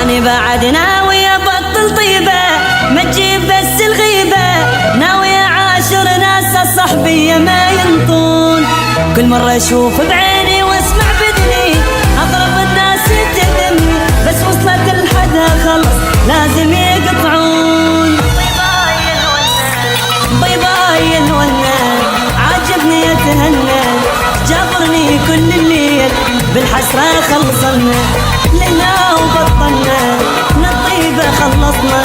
أنا بعد ناوي أبطل طيبة، ما تجيب بس الغيبة، ناوي أعاشر ناس الصحبية ما ينطون. كل مرة أشوف بعيني واسمع بذني أقرب الناس تهمني، بس وصلت لحدها خلص لازم يقطعون. باي الونان عاجبني يتهنى، جابرني كل الليل بالحسرة خلصنا، لنا وبطلنا من الطيبة خلصنا،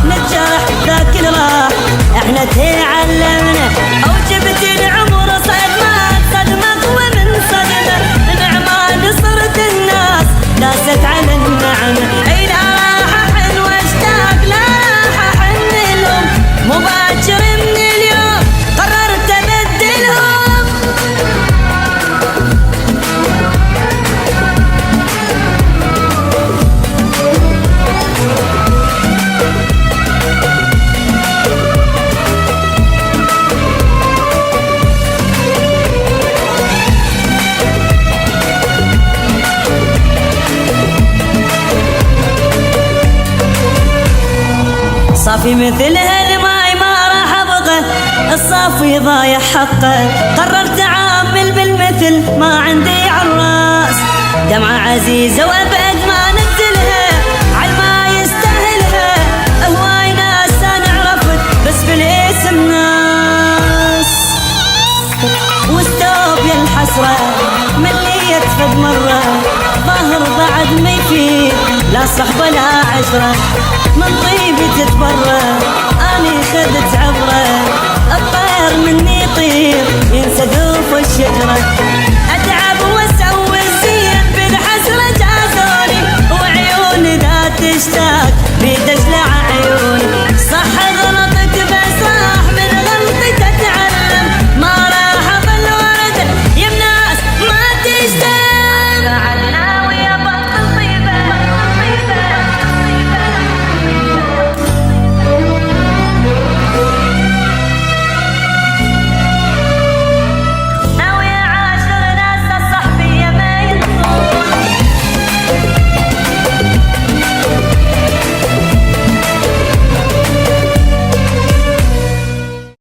نتجرح ذاك اللي راح احنا تعلمنا. او جبت العمر صدمة ومن صدمة نعمة صرت الناس داست على النعمة. اي لا راح احن واشتاق، لا راح احن لهم مباشر من اليوم قررت ابدلهم. صافي مثل هالماي ما راح ابغى، الصافي ضايع حقه، قررت اعامل بالمثل ما عندي عالراس. دمعة عزيزة وابد ما نزلها عالما يستاهلها، هواي ناس انا عرفت بس بالاسم ناس، واستوب يا الحسرة مليت فد مرة، ظاهر بعد ما يفيد لا صحبة لا عشرة، من طيبي تتبرى اني خذت عبرة، الطير مني يطير ينسى قوف الشجرة.